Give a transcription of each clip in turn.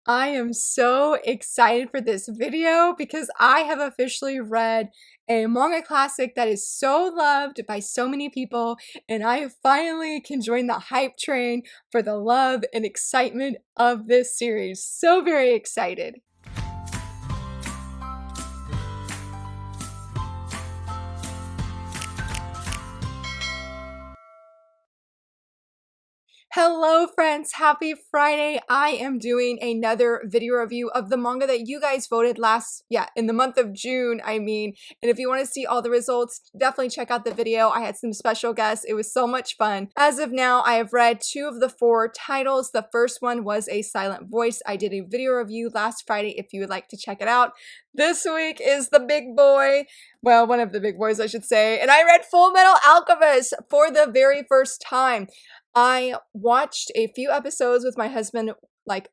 I am so excited for this video because I have officially read a manga classic that is so loved by so many people, and I finally can join the hype train for the love and excitement of this series. So very excited. Hello friends, happy Friday. I am doing another video review of the manga that you guys voted in the month of June, and if you want to see all the results, definitely check out the video. I had some special guests. It was so much fun. As of now, I have read 2 of the 4 titles. The first one was A Silent Voice. I did a video review last Friday if you would like to check it out. This week is the big boy. Well, one of the big boys, I should say. And I read Fullmetal Alchemist for the very first time. I watched a few episodes with my husband,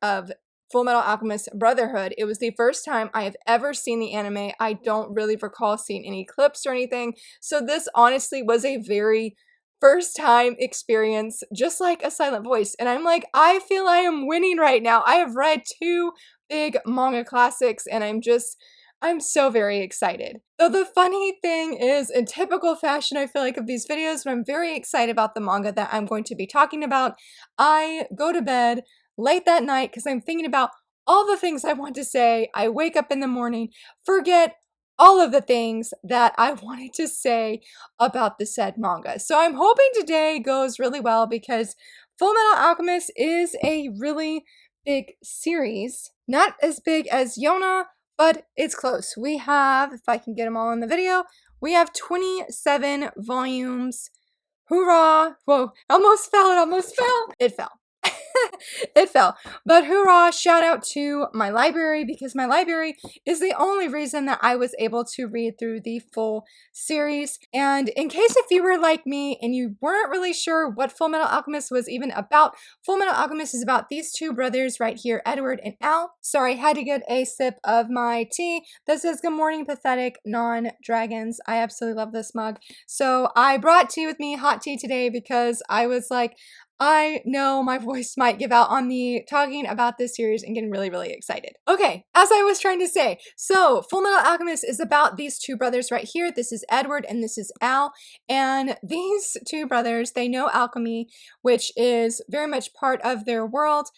of Fullmetal Alchemist Brotherhood. It was the first time I have ever seen the anime. I don't really recall seeing any clips or anything. So this honestly was a very first time experience, just like A Silent Voice. And I'm like, I feel I am winning right now. I have read 2 big manga classics and I'm so very excited. Though the funny thing is, in typical fashion, I feel like of these videos, when I'm very excited about the manga that I'm going to be talking about, I go to bed late that night because I'm thinking about all the things I want to say. I wake up in the morning, forget all of the things that I wanted to say about the said manga. So I'm hoping today goes really well because Fullmetal Alchemist is a really big series. Not as big as Yona, but it's close. We have, if I can get them all in the video, we have 27 volumes. Hoorah! Whoa, almost fell. It fell. It fell. But hoorah, shout out to my library because my library is the only reason that I was able to read through the full series. And in case if you were like me and you weren't really sure what Fullmetal Alchemist was even about, Fullmetal Alchemist is about these 2 brothers right here, Edward and Al. Sorry, had to get a sip of my tea. This is Good Morning Pathetic Non-Dragons. I absolutely love this mug. So I brought tea with me, hot tea today, because I was like, I know my voice might give out on me talking about this series and getting really, really excited. Okay, as I was trying to say, so Fullmetal Alchemist is about these 2 brothers right here. This is Edward and this is Al. And these 2 brothers, they know alchemy, which is very much part of their world.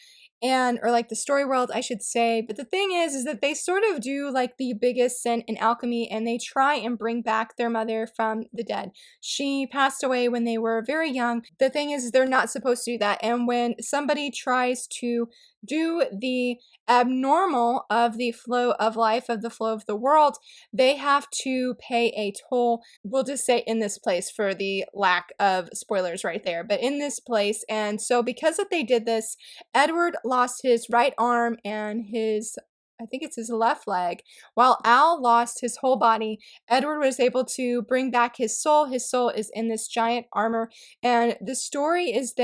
Or like the story world, I should say. But the thing is that they sort of do like the biggest sin in alchemy and they try and bring back their mother from the dead. She passed away when they were very young. The thing is they're not supposed to do that. And when somebody tries to do the abnormal of the flow of life, of the flow of the world, they have to pay a toll. We'll just say in this place for the lack of spoilers right there, but in this place. And so because that they did this, Edward lost his right arm and I think it's his left leg, while Al lost his whole body. Edward was able to bring back his soul. His soul is in this giant armor, and the story is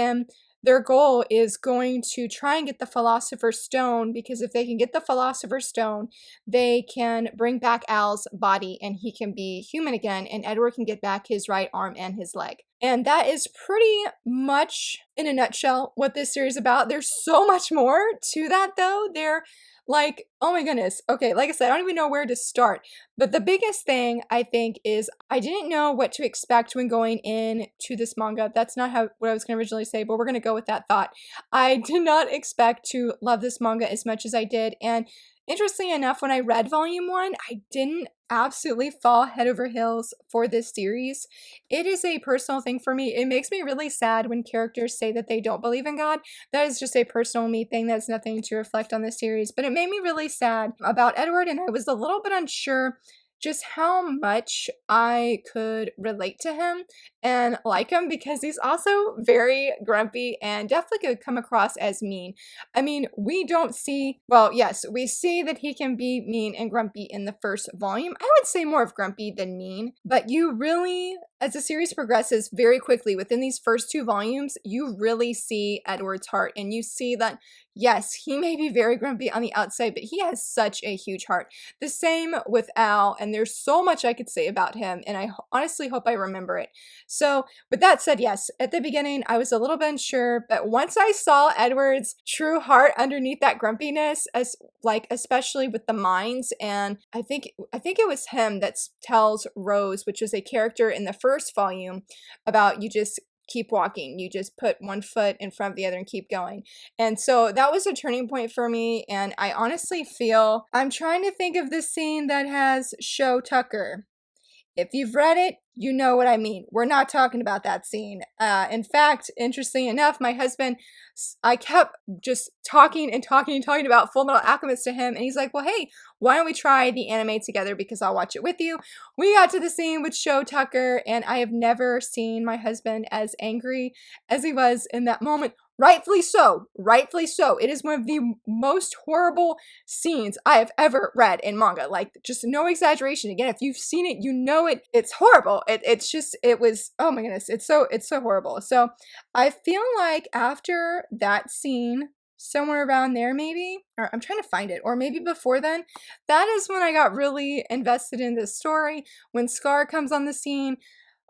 their goal is going to try and get the Philosopher's Stone, because if they can get the Philosopher's Stone, they can bring back Al's body and he can be human again, and Edward can get back his right arm and his leg. And that is pretty much, in a nutshell, what this series is about. There's so much more to that, though. They're like, oh my goodness. Okay, like I said, I don't even know where to start. But the biggest thing, I think, is I didn't know what to expect when going into this manga. That's not what I was going to originally say, but we're going to go with that thought. I did not expect to love this manga as much as I did. And interestingly enough, when I read volume 1, I didn't absolutely fall head over heels for this series. It is a personal thing for me. It makes me really sad when characters say that they don't believe in God. That is just a personal me thing. That's nothing to reflect on this series. But it made me really sad about Edward, and I was a little bit unsure just how much I could relate to him and like him, because he's also very grumpy and definitely could come across as mean. I mean, we don't see, well, yes, we see that he can be mean and grumpy in the first volume. I would say more of grumpy than mean, but you really, as the series progresses very quickly within these first 2 volumes, you really see Edward's heart, and you see that, yes, he may be very grumpy on the outside, but he has such a huge heart. The same with Al, and there's so much I could say about him, and I honestly hope I remember it. So with that said, yes, at the beginning I was a little bit unsure, but once I saw Edward's true heart underneath that grumpiness, as like especially with the mines, and I think it was him that tells Rose, which was a character in the first volume, about you just keep walking. You just put one foot in front of the other and keep going. And so that was a turning point for me. And I honestly feel I'm trying to think of the scene that has Show Tucker. If you've read it, you know what I mean. We're not talking about that scene. In fact, interestingly enough, my husband, I kept just talking and talking and talking about Fullmetal Alchemist to him, and he's like, well, hey, why don't we try the anime together because I'll watch it with you. We got to the scene with Show Tucker, and I have never seen my husband as angry as he was in that moment. Rightfully so. Rightfully so. It is one of the most horrible scenes I have ever read in manga. Like, just no exaggeration. Again, if you've seen it, you know it. It's horrible. It was, oh my goodness. It's so horrible. So I feel like after that scene, somewhere around there maybe, or I'm trying to find it, or maybe before then, that is when I got really invested in this story. When Scar comes on the scene,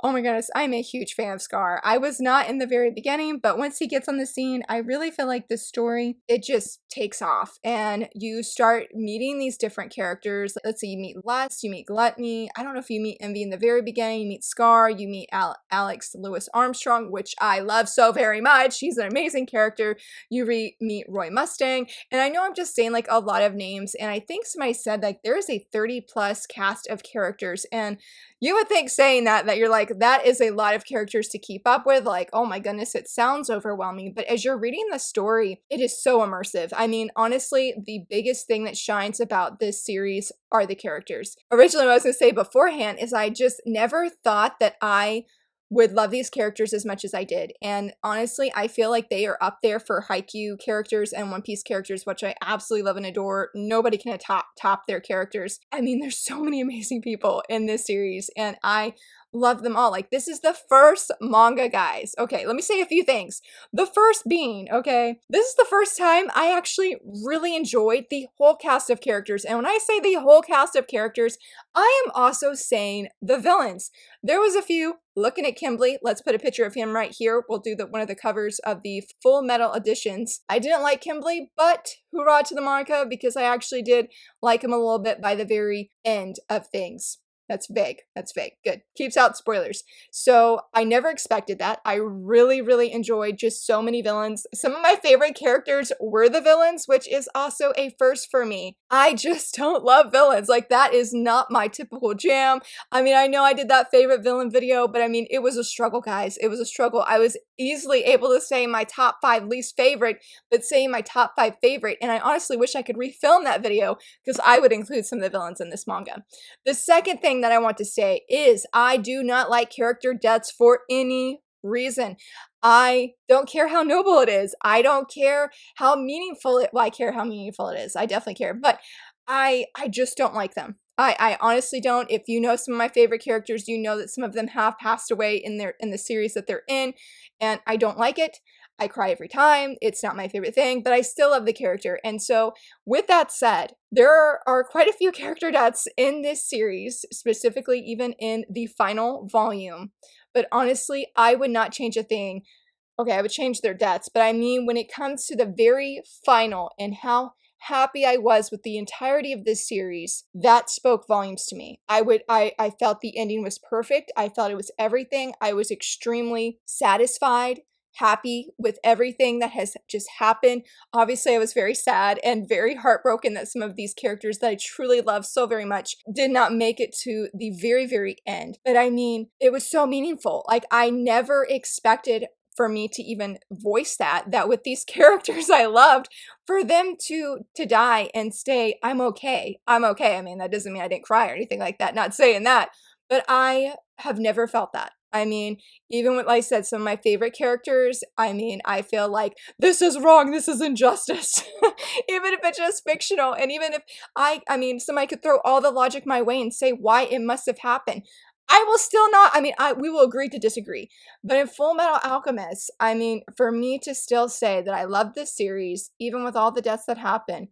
oh my goodness, I'm a huge fan of Scar. I was not in the very beginning, but once he gets on the scene, I really feel like this story, it just takes off. And you start meeting these different characters. Let's say you meet Lust, you meet Gluttony. I don't know if you meet Envy in the very beginning. You meet Scar, you meet Alex Lewis Armstrong, which I love so very much. He's an amazing character. You meet Roy Mustang. And I know I'm just saying like a lot of names. And I think somebody said like there is a 30 plus cast of characters. And you would think saying that you're like, that is a lot of characters to keep up with. Like, oh my goodness, it sounds overwhelming. But as you're reading the story, it is so immersive. I mean, honestly, the biggest thing that shines about this series are the characters. Originally, what I was going to say beforehand is I just never thought that I would love these characters as much as I did. And honestly, I feel like they are up there for Haikyuu characters and One Piece characters, which I absolutely love and adore. Nobody can top their characters. I mean, there's so many amazing people in this series, and I love them all. Like, this is the first manga, guys. Okay, let me say a few things. The first being, okay, this is the first time I actually really enjoyed the whole cast of characters. And when I say the whole cast of characters, I am also saying the villains. There was a few. Looking at Kimblee, let's put a picture of him right here. We'll do one of the covers of the Full Metal editions. I didn't like Kimblee, but hurrah to the manga because I actually did like him a little bit by the very end of things. That's vague. That's vague. Good. Keeps out spoilers. So I never expected that. I really, really enjoyed just so many villains. Some of my favorite characters were the villains, which is also a first for me. I just don't love villains. Like, that is not my typical jam. I mean, I know I did that favorite villain video, but I mean, it was a struggle, guys. It was a struggle. I was easily able to say my top 5 least favorite, but saying my top 5 favorite. And I honestly wish I could refilm that video because I would include some of the villains in this manga. The second thing that I want to say is I do not like character deaths for any reason. I don't care how noble it is. I don't care how meaningful well, I care how meaningful it is. I definitely care, but I just don't like them. I honestly don't. If you know some of my favorite characters, you know that some of them have passed away in the series that they're in, and I don't like it. I cry every time. It's not my favorite thing, but I still love the character. And so with that said, there are quite a few character deaths in this series, specifically even in the final volume. But honestly, I would not change a thing. Okay, I would change their deaths, but I mean when it comes to the very final and how happy I was with the entirety of this series, that spoke volumes to me. I felt the ending was perfect. I felt it was everything. I was extremely satisfied, happy with everything that has just happened. Obviously, I was very sad and very heartbroken that some of these characters that I truly love so very much did not make it to the very, very end. But I mean, it was so meaningful. Like, I never expected for me to even voice that with these characters I loved, for them to die and stay, I'm okay. I'm okay. I mean, that doesn't mean I didn't cry or anything like that, not saying that, but I have never felt that. I mean, even with, like I said, some of my favorite characters, I mean, I feel like this is wrong, this is injustice, even if it's just fictional, and even if I mean, somebody could throw all the logic my way and say why it must have happened. I will still not, I mean, we will agree to disagree. But in Full Metal Alchemist, I mean, for me to still say that I love this series, even with all the deaths that happen,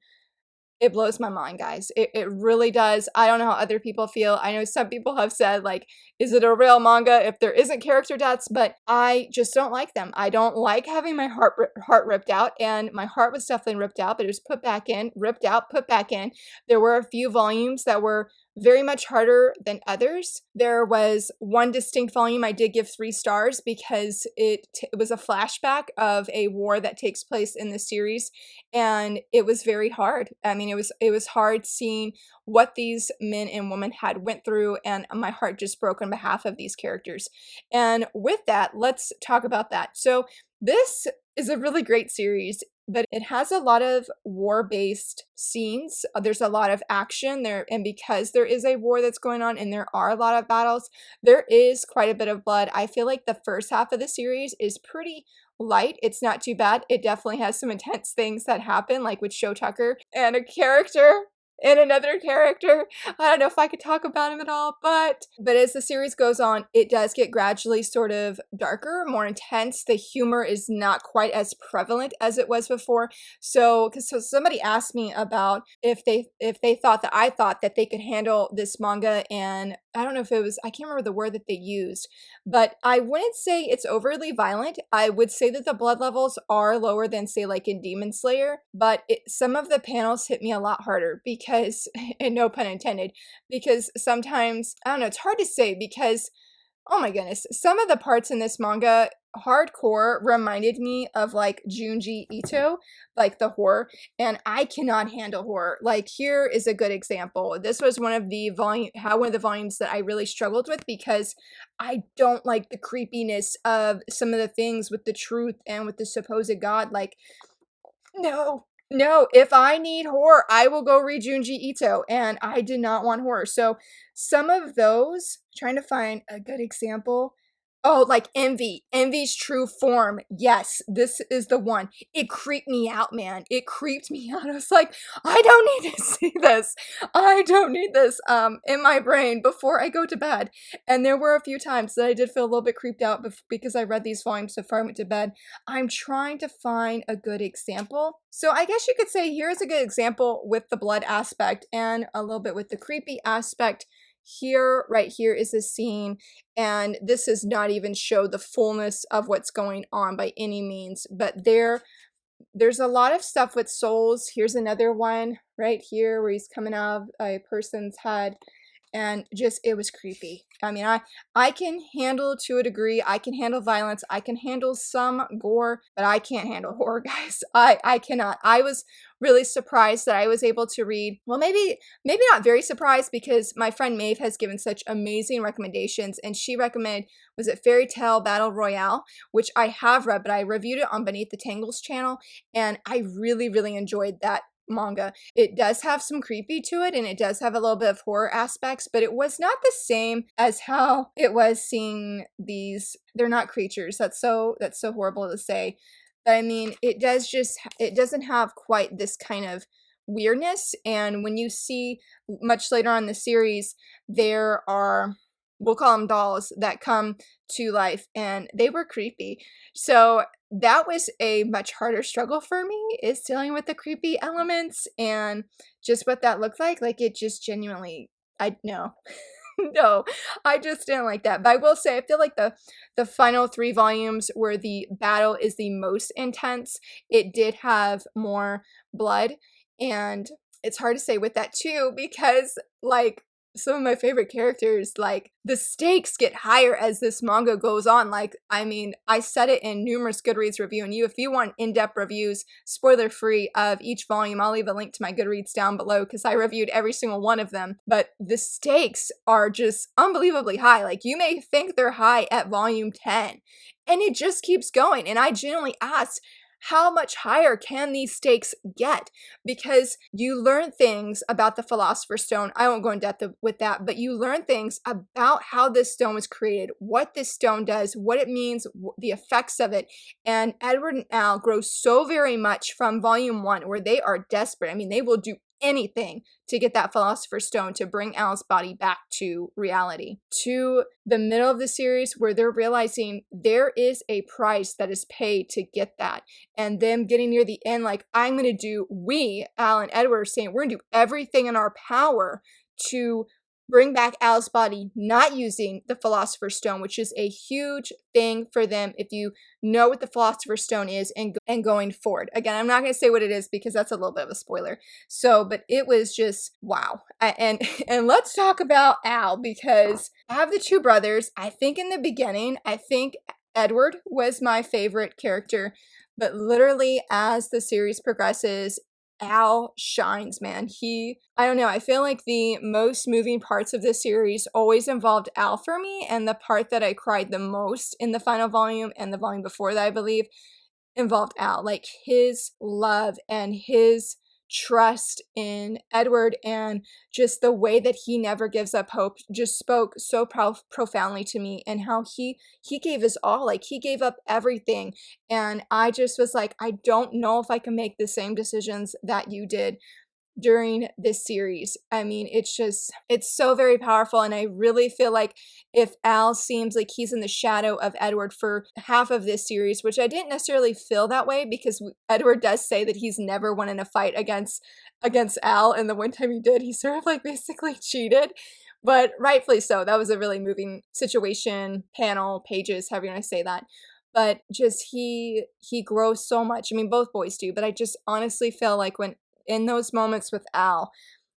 It blows my mind, guys. It really does. I don't know how other people feel. I know some people have said, like, is it a real manga if there isn't character deaths? But I just don't like them. I don't like having my heart ripped out, and my heart was definitely ripped out, but it was put back in, ripped out, put back in. There were a few volumes that were very much harder than others. There was one distinct volume I did give 3 stars because it was a flashback of a war that takes place in the series, and it was very hard. I mean, it was hard seeing what these men and women had went through, and my heart just broke on behalf of these characters. And with that, let's talk about that. So this is a really great series, but it has a lot of war-based scenes. There's a lot of action there, and because there is a war that's going on and there are a lot of battles, there is quite a bit of blood. I feel like the first half of the series is pretty light. It's not too bad. It definitely has some intense things that happen, like with Show Tucker and a character and another character. I don't know if I could talk about him at all, but as the series goes on, it does get gradually sort of darker, more intense. The humor is not quite as prevalent as it was before. So somebody asked me about if they thought that I thought that they could handle this manga, and I don't know if it was, I can't remember the word that they used, but I wouldn't say it's overly violent. I would say that the blood levels are lower than, say, like in Demon Slayer, but some of the panels hit me a lot harder because, and no pun intended, because sometimes, I don't know, it's hard to say because, oh my goodness, some of the parts in this manga, hardcore, reminded me of like Junji Ito, like the horror, and I cannot handle horror. Like, here is a good example. This was one of the volumes that I really struggled with because I don't like the creepiness of some of the things with the truth and with the supposed god. Like, no, if I need horror, I will go read Junji Ito, and I did not want horror. So some of those, trying to find a good example. Oh, like Envy. Envy's true form. Yes, this is the one. It creeped me out, man. It creeped me out. I was like, I don't need to see this. I don't need this in my brain before I go to bed. And there were a few times that I did feel a little bit creeped out because I read these volumes before I went to bed. I'm trying to find a good example. So I guess you could say here's a good example with the blood aspect and a little bit with the creepy aspect. Here, right here is a scene, and this does not even show the fullness of what's going on by any means, but there's a lot of stuff with souls. Here's another one right here where he's coming out of a person's head, and just, it was creepy. I mean, I can handle, to a degree, I can handle violence, I can handle some gore, but I can't handle horror, guys. I cannot. I was really surprised that I was able to read, well, maybe not very surprised, because my friend Maeve has given such amazing recommendations, and she recommended, was it Fairy Tale Battle Royale, which I have read, but I reviewed it on Beneath the Tangles channel, and I really, really enjoyed that manga. It does have some creepy to it, and it does have a little bit of horror aspects, but it was not the same as how it was seeing these, they're not creatures, that's so horrible to say, but I mean, it doesn't have quite this kind of weirdness. And when you see much later on in the series, there are, we'll call them dolls, that come to life, and they were creepy. So that was a much harder struggle for me, is dealing with the creepy elements and just what that looked like. Like, it just genuinely, no, no, I just didn't like that. But I will say, I feel like the final 3 volumes where the battle is the most intense, it did have more blood, and it's hard to say with that too, because like, some of my favorite characters, like, the stakes get higher as this manga goes on. Like, I mean, I said it in numerous Goodreads review, and if you want in-depth reviews, spoiler-free, of each volume, I'll leave a link to my Goodreads down below, because I reviewed every single one of them. But the stakes are just unbelievably high. Like, you may think they're high at volume 10, and it just keeps going. And I genuinely asked, how much higher can these stakes get? Because you learn things about the Philosopher's Stone. I won't go in depth with that, but you learn things about how this stone was created, what this stone does, what it means, the effects of it. And Edward and Al grow so very much from volume 1, where they are desperate. I mean, they will do anything to get that Philosopher's Stone to bring Al's body back to reality. To the middle of the series where they're realizing there is a price that is paid to get that. And them getting near the end, like, I'm going to do, Al and Edward are saying, we're going to do everything in our power to bring back Al's body, not using the Philosopher's Stone, which is a huge thing for them if you know what the Philosopher's Stone is and going forward. Again, I'm not going to say what it is because that's a little bit of a spoiler. So, but it was just wow. And let's talk about Al, because I have the two brothers. I think in the beginning, I think Edward was my favorite character, but literally as the series progresses, Al shines, man. I don't know, I feel like the most moving parts of this series always involved Al for me, and the part that I cried the most in the final volume and the volume before that, I believe, involved Al. Like, his love and his trust in Edward and just the way that he never gives up hope just spoke so profoundly to me, and how he gave his all. Like, he gave up everything, and I just was like, I don't know if I can make the same decisions that you did during this series. I mean, it's so very powerful, and I really feel like if Al seems like he's in the shadow of Edward for half of this series, which I didn't necessarily feel that way, because Edward does say that he's never won in a fight against Al, and the one time he did, he sort of like basically cheated, but rightfully so. That was a really moving situation, panel, pages, however you want to say that. But just he grows so much. I mean, both boys do, but I just honestly feel like when in those moments with Al,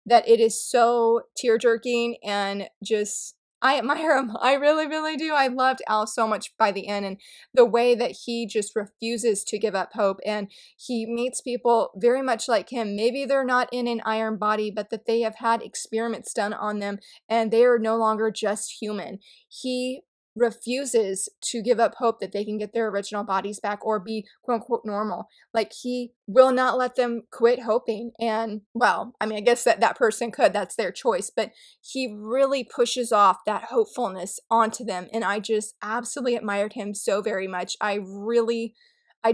that it is so tear-jerking, and just, I admire him. I really, really do. I loved Al so much by the end, and the way that he just refuses to give up hope, and he meets people very much like him. Maybe they're not in an iron body, but that they have had experiments done on them, and they are no longer just human. He refuses to give up hope that they can get their original bodies back or be quote unquote normal. Like, he will not let them quit hoping. And well, I mean, I guess that person could, that's their choice, but he really pushes off that hopefulness onto them. And I just absolutely admired him so very much. I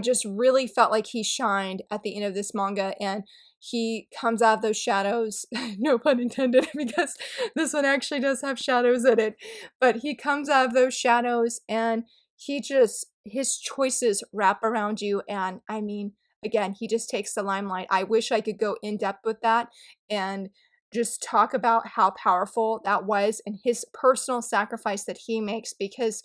just really felt like he shined at the end of this manga, and he comes out of those shadows, no pun intended, because this one actually does have shadows in it, but he comes out of those shadows, and his choices wrap around you, and I mean, again, he just takes the limelight. I wish I could go in depth with that and just talk about how powerful that was and his personal sacrifice that he makes, because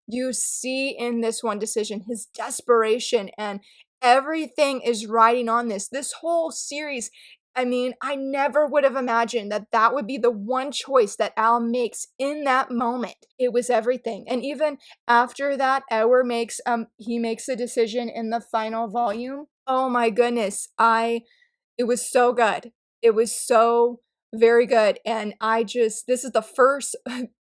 you see in this one decision his desperation, and everything is riding on this whole series. I mean, I never would have imagined that that would be the one choice that Al makes in that moment. It was everything. And even after that, Edward makes a decision in the final volume. Oh my goodness, it was so good. It was so very good. And this is the first,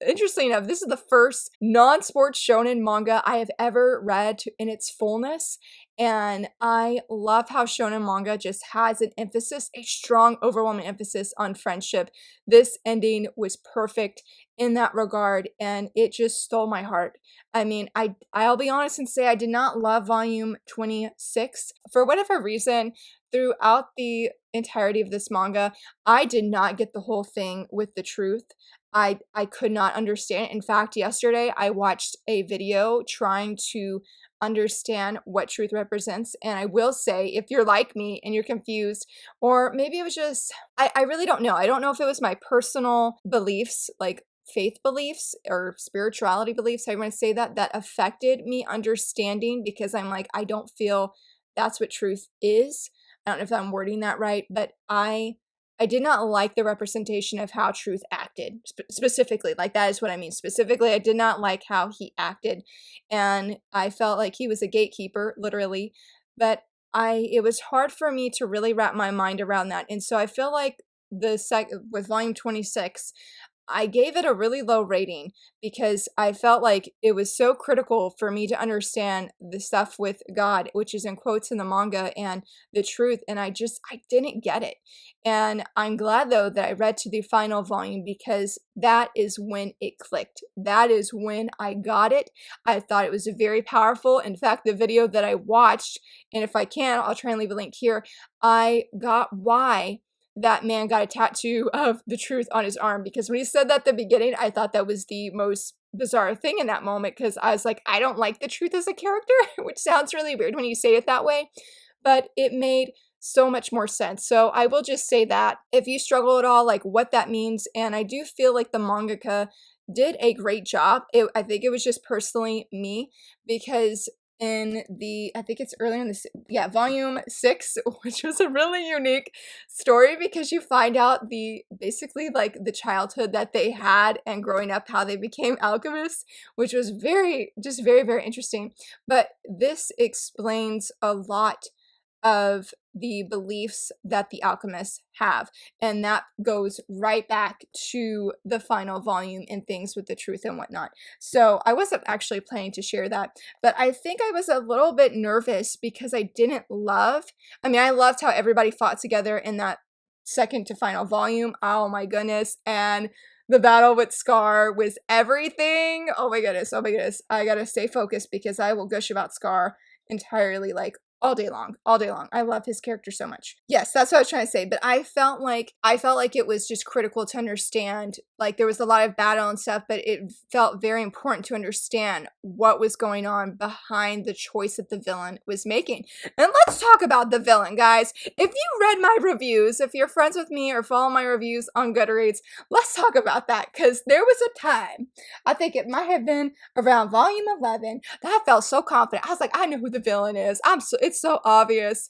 interesting enough, this is the first non-sports shonen manga I have ever read in its fullness. And I love how shonen manga just has an emphasis, a strong, overwhelming emphasis on friendship. This ending was perfect in that regard, and it just stole my heart. I mean, I'll be honest and say I did not love volume 26. For whatever reason, throughout the entirety of this manga, I did not get the whole thing with the truth. I could not understand it. In fact, yesterday I watched a video trying to understand what truth represents, and I will say, if you're like me and you're confused, or maybe it was just, I really don't know. I don't know if it was my personal beliefs, like faith beliefs or spirituality beliefs, how you want to say that affected me understanding, because I'm like, I don't feel that's what truth is. I don't know if I'm wording that right, but I did not like the representation of how Truth acted, specifically. Like, that is what I mean. Specifically, I did not like how he acted, and I felt like he was a gatekeeper, literally, but it was hard for me to really wrap my mind around that, and so I feel like with volume 26, I gave it a really low rating because I felt like it was so critical for me to understand the stuff with God, which is in quotes in the manga, and the truth, and I didn't get it. And I'm glad, though, that I read to the final volume, because that is when it clicked. That is when I got it. I thought it was very powerful. In fact, the video that I watched, and if I can, I'll try and leave a link here, I got why that man got a tattoo of the truth on his arm, because when he said that at the beginning, I thought that was the most bizarre thing in that moment, because I was like, I don't like the truth as a character, which sounds really weird when you say it that way, but it made so much more sense. So I will just say that if you struggle at all, like what that means, and I do feel like the mangaka did a great job. I think it was just personally me, because in the, I think it's earlier in this, yeah, volume 6, which was a really unique story, because you find out the, basically like the childhood that they had and growing up, how they became alchemists, which was just very, very interesting. But this explains a lot of the beliefs that the alchemists have, and that goes right back to the final volume and things with the truth and whatnot. So I wasn't actually planning to share that, but I think I was a little bit nervous because I didn't love, I mean, I loved how everybody fought together in that second to final volume. Oh my goodness. And the battle with Scar was everything. Oh my goodness. Oh my goodness. I gotta stay focused because I will gush about Scar entirely, like all day long, all day long. I love his character so much. Yes, that's what I was trying to say. But I felt like it was just critical to understand, like there was a lot of battle and stuff, but it felt very important to understand what was going on behind the choice that the villain was making. And let's talk about the villain, guys. If you read my reviews, if you're friends with me or follow my reviews on Goodreads, let's talk about that, because there was a time, I think it might have been around volume 11, that I felt so confident. I was like, I know who the villain is. It's so obvious.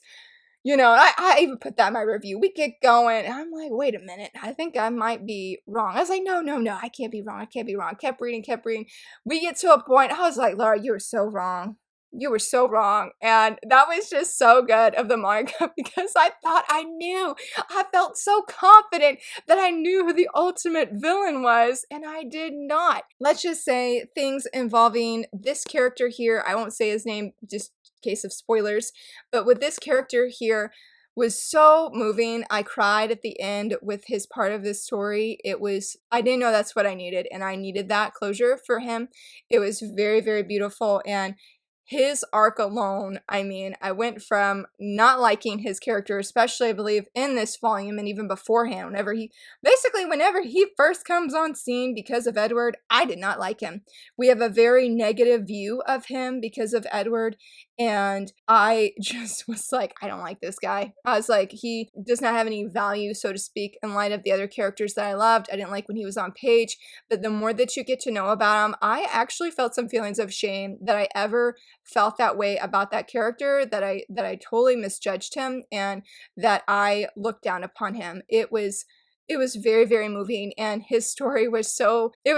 You know, I even put that in my review. We get going, and I'm like, wait a minute, I think I might be wrong. I was like, no, I can't be wrong. I can't be wrong. Kept reading. We get to a point, I was like, Laura, you were so wrong. You were so wrong. And that was just so good of the manga, because I thought I knew. I felt so confident that I knew who the ultimate villain was, and I did not. Let's just say things involving this character here, I won't say his name, just case of spoilers, but with this character here was so moving. I cried at the end with his part of this story. I didn't know that's what I needed, and I needed that closure for him. It was very, very beautiful, and his arc alone, I mean, I went from not liking his character, especially I believe in this volume and even beforehand, whenever he first comes on scene because of Edward, I did not like him. We have a very negative view of him because of Edward, and I just was like, I don't like this guy. I was like, he does not have any value, so to speak, in light of the other characters that I loved. I didn't like when he was on page, but the more that you get to know about him, I actually felt some feelings of shame that I ever felt that way about that character, that I totally misjudged him and that I looked down upon him. It was very, very moving, and his story was so good. It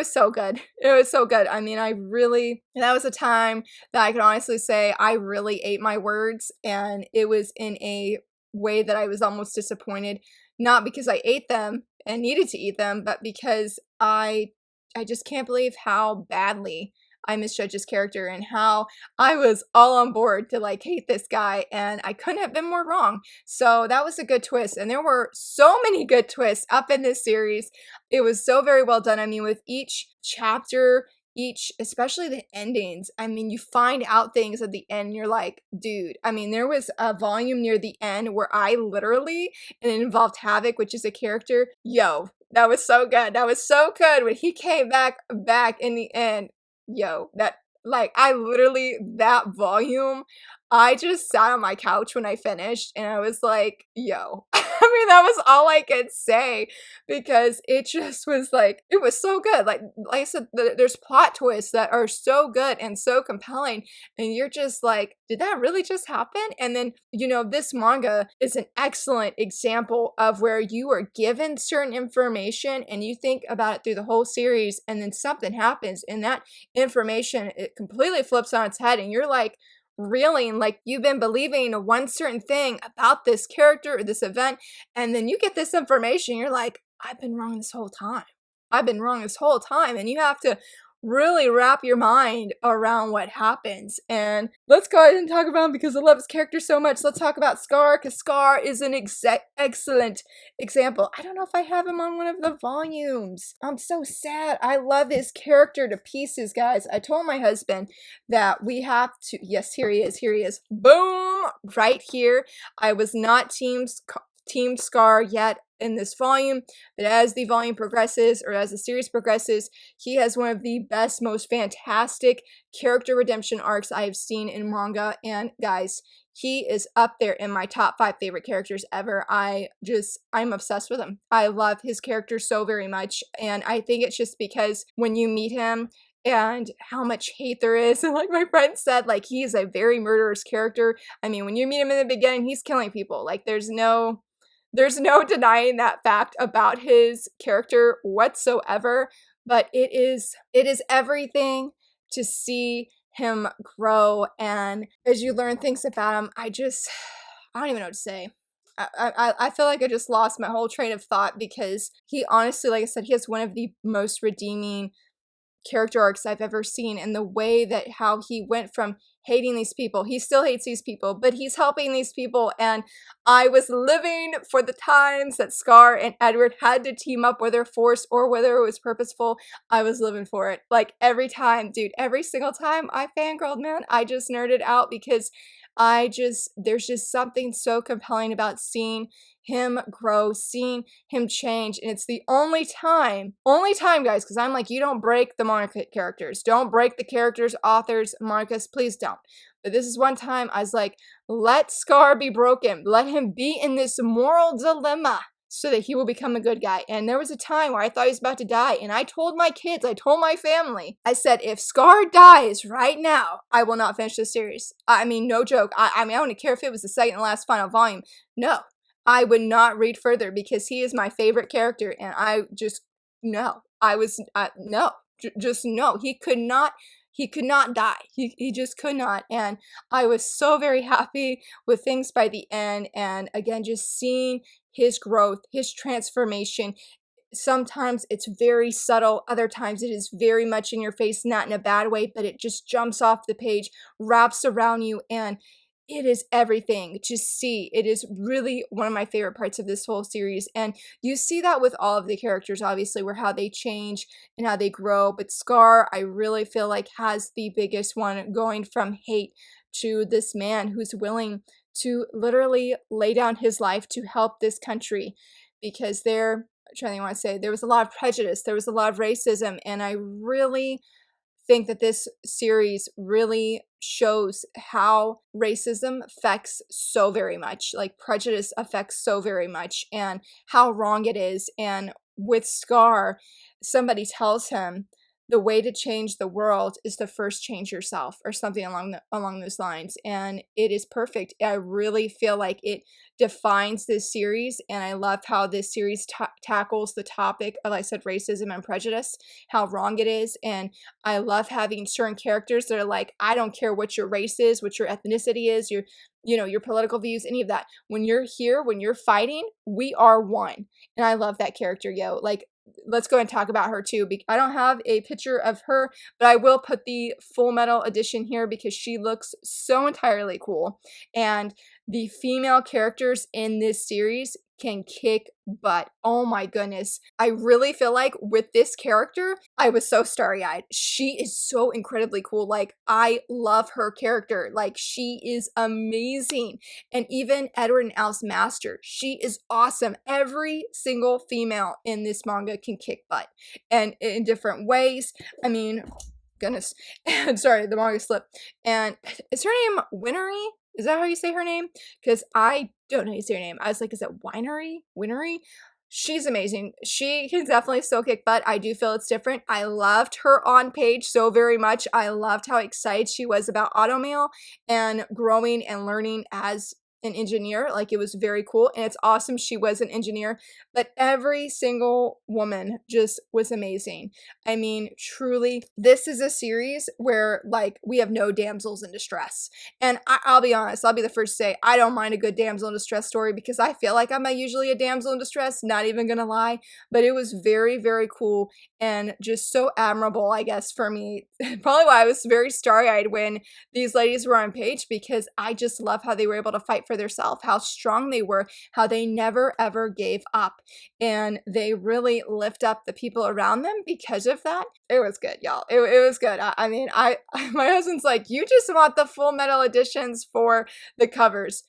was so good. I mean, that was a time that I can honestly say I really ate my words, and it was in a way that I was almost disappointed, not because I ate them and needed to eat them, but because I just can't believe how badly I misjudged his character and how I was all on board to like hate this guy, and I couldn't have been more wrong. So that was a good twist, and there were so many good twists up in this series. It was so very well done. I mean, with each chapter, especially the endings, I mean, you find out things at the end and you're like, dude, I mean, there was a volume near the end where I literally, and it involved Havoc, which is a character, that was so good. That was so good when he came back in the end. That volume, I just sat on my couch when I finished and I was like, I mean, that was all I could say, because it just was like, it was so good. Like I said, there's plot twists that are so good and so compelling, and you're just like, did that really just happen? And then, this manga is an excellent example of where you are given certain information and you think about it through the whole series, and then something happens and that information, it completely flips on its head, and you're like, reeling, like you've been believing one certain thing about this character or this event, and then you get this information, you're like, I've been wrong this whole time. And you have to really wrap your mind around what happens. And let's go ahead and talk about him because I love his character so much. Let's talk about Scar, because Scar is an excellent example. I don't know if I have him on one of the volumes. I'm so sad. I love his character to pieces, guys. I told my husband that we have to, yes, here he is. Boom, right here. I was not Team Scar yet in this volume, but as the volume progresses, or as the series progresses, he has one of the best, most fantastic character redemption arcs I have seen in manga, and guys, he is up there in my top 5 favorite characters ever. I'm obsessed with him. I love his character so very much, and I think it's just because when you meet him and how much hate there is, and like my friend said, like, he's a very murderous character. I mean, when you meet him in the beginning, he's killing people. Like, there's no denying that fact about his character whatsoever, but it is everything to see him grow, and as you learn things about him, I don't even know what to say. I feel like I just lost my whole train of thought, because he honestly, like I said, he has one of the most redeeming character arcs I've ever seen, and the way that how he went from hating these people, he still hates these people, but he's helping these people, and I was living for the times that Scar and Edward had to team up, whether forced or whether it was purposeful. I was living for it. Like, every time, dude, every single time I fangirled, man. I just nerded out, because there's just something so compelling about seeing him grow, seeing him change, and it's the only time, guys, because I'm like, you don't break the manga characters. Don't break the characters, authors, mangas, please don't. But this is one time I was like, let Scar be broken. Let him be in this moral dilemma so that he will become a good guy. And there was a time where I thought he was about to die, and I told my kids, I told my family, I said, if Scar dies right now, I will not finish this series. I mean, no joke. I mean, I don't care if it was the second and last final volume. No, I would not read further, because he is my favorite character, and I just, no. Just no. He could not die. He just could not. And I was so very happy with things by the end. And again, just seeing his growth, his transformation. Sometimes it's very subtle. Other times it is very much in your face, not in a bad way, but it just jumps off the page, wraps around you, and it is everything to see. It is really one of my favorite parts of this whole series. And you see that with all of the characters, obviously, where how they change and how they grow. But Scar, I really feel like, has the biggest one, going from hate to this man who's willing to literally lay down his life to help this country, because I'm trying to think what I want to say. There was a lot of prejudice. There was a lot of racism. And I really think that this series really shows how racism affects so very much, like prejudice affects so very much, and how wrong it is. And with Scar, somebody tells him the way to change the world is to first change yourself, or something along those lines. And it is perfect. I really feel like it defines this series, and I love how this series tackles the topic of, like I said, racism and prejudice, how wrong it is. And I love having certain characters that are like, I don't care what your race is, what your ethnicity is, your political views, any of that. When you're here, when you're fighting, we are one. And I love that character, yo. Like, let's go and talk about her too. I don't have a picture of her, but I will put the Fullmetal edition here, because she looks so entirely cool. And the female characters in this series can kick butt. Oh my goodness. I really feel like with this character, I was so starry-eyed. She is so incredibly cool. Like, I love her character. Like, she is amazing. And even Edward and Alice Master, she is awesome. Every single female in this manga can kick butt, and in different ways. I mean, goodness. Sorry, the manga slipped. And is her name Winnery? Is that how you say her name? Because I don't know how you say her name. I was like, is it Winnery? She's amazing. She can definitely still kick butt. I do feel it's different. I loved her on page so very much. I loved how excited she was about automail and growing and learning as an engineer. Like, it was very cool, and it's awesome she was an engineer, but every single woman just was amazing. I mean, truly, this is a series where, like, we have no damsels in distress. And I'll be honest, I'll be the first to say, I don't mind a good damsel in distress story, because I feel like I'm usually a damsel in distress, not even gonna lie. But it was very, very cool, and just so admirable, I guess, for me. Probably why I was very starry-eyed when these ladies were on page, because I just love how they were able to fight for themselves, how strong they were, how they never ever gave up, and they really lift up the people around them because of that. It was good, y'all. It was good. I mean, my husband's like, you just want the Full Metal editions for the covers.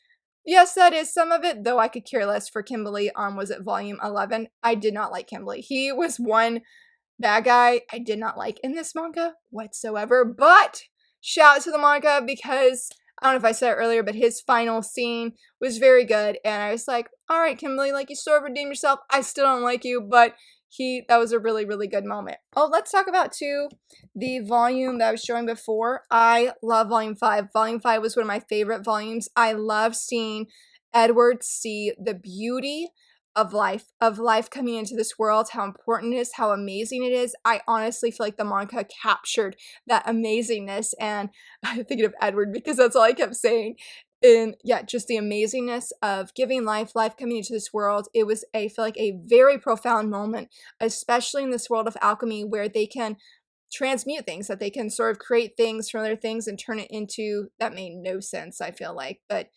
Yes, that is some of it, though I could care less for Kimberly on, was it volume 11? I did not like Kimberly. He was one bad guy I did not like in this manga whatsoever, but shout out to the manga because I don't know if I said it earlier, but his final scene was very good, and I was like, all right, Kimberly, like, you sort of redeemed yourself. I still don't like you, but that was a really, really good moment. Oh, let's talk about, too, the volume that I was showing before. I love volume 5. Volume 5 was one of my favorite volumes. I love seeing Edward see the beauty of life coming into this world, how important it is, how amazing it is. I honestly feel like the manga captured that amazingness, and I'm thinking of Edward because that's all I kept saying. And yeah, just the amazingness of giving life coming into this world. It was I feel like a very profound moment, especially in this world of alchemy where they can transmute things, that they can sort of create things from other things and turn it into, that made no sense, I feel like, but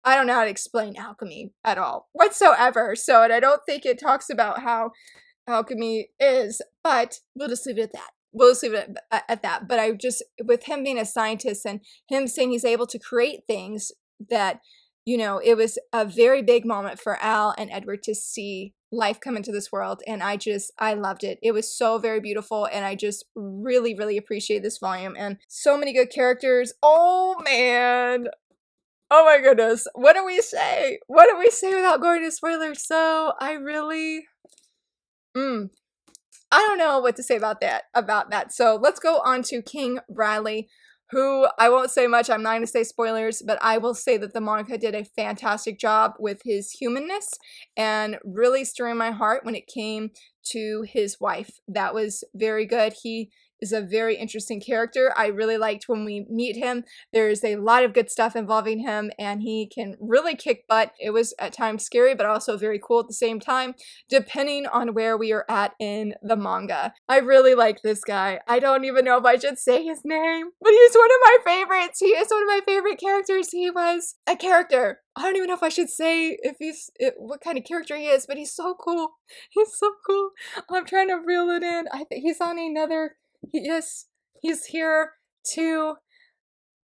I don't know how to explain alchemy at all whatsoever. So, and I don't think it talks about how alchemy is, but we'll just leave it at that. We'll just leave it at that. But I just, with him being a scientist and him saying he's able to create things that, it was a very big moment for Al and Edward to see life come into this world. And I loved it. It was so very beautiful. And I just really, really appreciate this volume and so many good characters. Oh man. Oh my goodness. What do we say? What do we say without going to spoilers? So I really, I don't know what to say about that. So let's go on to King Bradley, who I won't say much. I'm not going to say spoilers, but I will say that the manga did a fantastic job with his humanness and really stirring my heart when it came to his wife. That was very good. He is a very interesting character. I really liked when we meet him. There's a lot of good stuff involving him, and he can really kick butt. It was at times scary, but also very cool at the same time, depending on where we are at in the manga. I really like this guy. I don't even know if I should say his name, but he's one of my favorites. He is one of my favorite characters. He was a character. I don't even know if I should say what kind of character he is, but he's so cool. He's so cool. I'm trying to reel it in. I think he's on another. He's here too.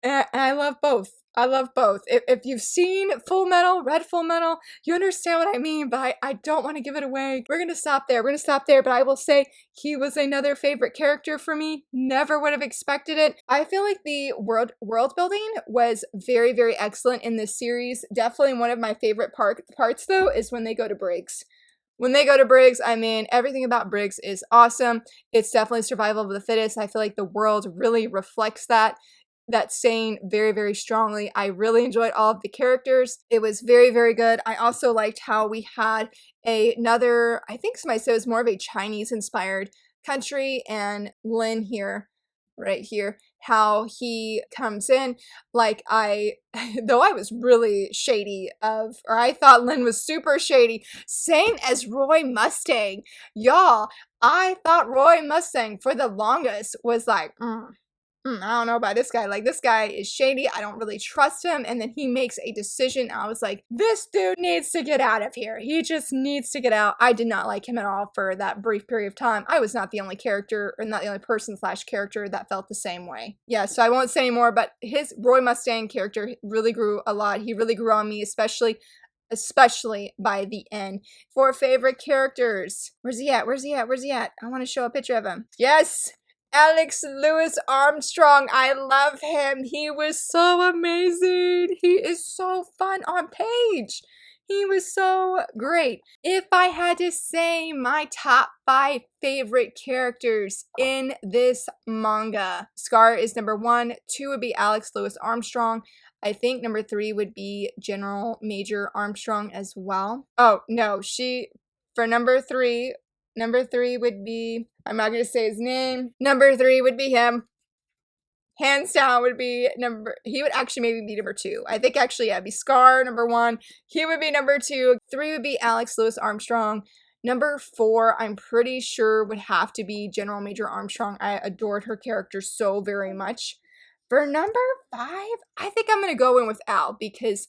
And I love both. I love both. If you've seen Full Metal, Red Full Metal, you understand what I mean, but I don't want to give it away. We're going to stop there. But I will say he was another favorite character for me. Never would have expected it. I feel like the world building was very, very excellent in this series. Definitely one of my favorite parts, though, is when they go to Briggs. When they go to Briggs, I mean, everything about Briggs is awesome. It's definitely survival of the fittest. I feel like the world really reflects that saying very, very strongly. I really enjoyed all of the characters. It was very, very good. I also liked how we had another, I think somebody said it was more of a Chinese-inspired country, and Lin here, right here, how he comes in, like though I was really shady or I thought Lin was super shady, same as Roy Mustang. Y'all, I thought Roy Mustang for the longest was like, I don't know about this guy. Like, this guy is shady. I don't really trust him. And then he makes a decision. I was like, this dude needs to get out of here. He just needs to get out. I did not like him at all for that brief period of time. I was not the only character, or not the only person / character that felt the same way. Yeah, so I won't say anymore, but his Roy Mustang character really grew a lot. He really grew on me, especially by the end. For favorite characters. Where's he at? I want to show a picture of him. Yes! Alex Louis Armstrong. I love him. He was so amazing. He is so fun on page. He was so great. If I had to say my top 5 favorite characters in this manga, Scar is number 1. 2 would be Alex Louis Armstrong. I think number 3 would be General Major Armstrong as well. Oh, no, for number 3 would be, I'm not going to say his name. Number 3 would be him. Hands down would be he would actually maybe be number 2. I think actually, yeah, it'd be Scar, number 1. He would be number 2. 3 would be Alex Louis Armstrong. Number 4, I'm pretty sure would have to be General Major Armstrong. I adored her character so very much. For number 5, I think I'm going to go in with Al because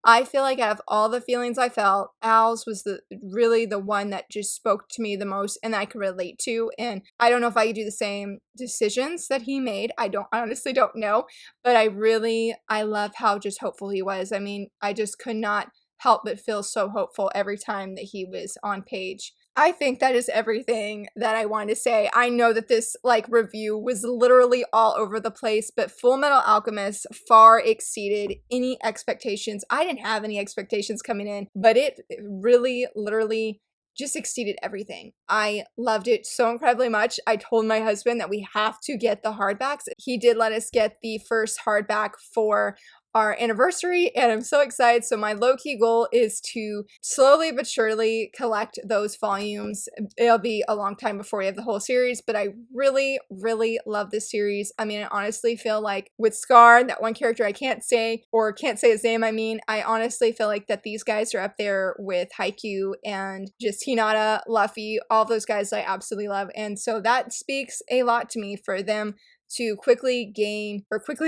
I feel like out of all the feelings I felt, Al's was really the one that just spoke to me the most and that I could relate to. And I don't know if I could do the same decisions that he made. I honestly don't know, but I love how just hopeful he was. I mean, I just could not help but feel so hopeful every time that he was on page. I think that is everything that I wanted to say. I know that this review was literally all over the place, but Fullmetal Alchemist far exceeded any expectations. I didn't have any expectations coming in, but it really literally just exceeded everything. I loved it so incredibly much. I told my husband that we have to get the hardbacks. He did let us get the first hardback for our anniversary, and I'm so excited. So my low-key goal is to slowly but surely collect those volumes. It'll be a long time before we have the whole series, but I really, really love this series. I mean, I honestly feel like with Scar, that one character I can't say his name, I honestly feel like that these guys are up there with Haikyuu and just Hinata, Luffy, all those guys I absolutely love. And so that speaks a lot to me for them to quickly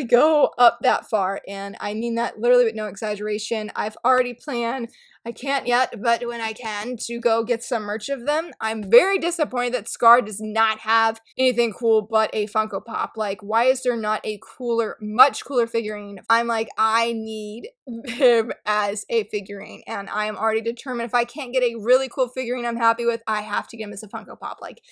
go up that far. And I mean that literally with no exaggeration. I've already planned, I can't yet, but when I can, to go get some merch of them. I'm very disappointed that Scar does not have anything cool but a Funko Pop. Like, why is there not a much cooler figurine? I'm like, I need him as a figurine, and I am already determined if I can't get a really cool figurine I'm happy with, I have to get him as a Funko Pop. Like,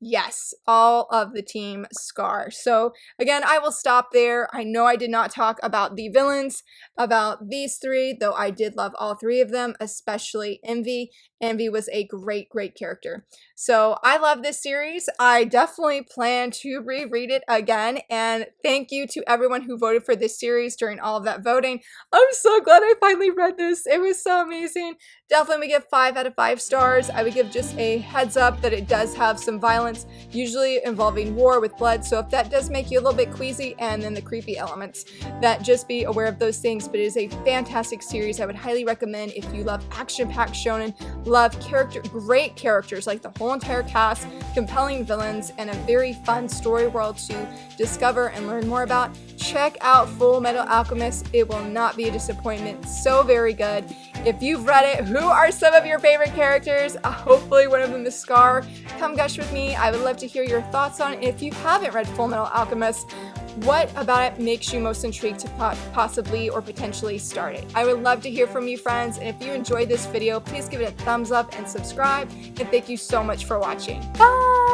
yes, all of the team Scar. So again, I will stop there. I know I did not talk about the villains, about these three, though I did love all three of them, especially Envy. Envy was a great, great character. So I love this series. I definitely plan to reread it again. And thank you to everyone who voted for this series during all of that voting. I'm so glad I finally read this. It was so amazing. Definitely would give 5 out of 5 stars. I would give just a heads up that it does have some violence, usually involving war with blood. So if that does make you a little bit queasy, and then the creepy elements, that just be aware of those things. But it is a fantastic series. I would highly recommend if you love action-packed shonen, love great characters like the whole entire cast, compelling villains, and a very fun story world to discover and learn more about. Check out Fullmetal Alchemist. It will not be a disappointment. So very good. If you've read it, who are some of your favorite characters? Hopefully one of them is Scar. Come gush with me. I would love to hear your thoughts on it. If you haven't read Fullmetal Alchemist, what about it makes you most intrigued to possibly or potentially start it? I would love to hear from you, friends. And if you enjoyed this video, please give it a thumbs up and subscribe. And thank you so much for watching. Bye!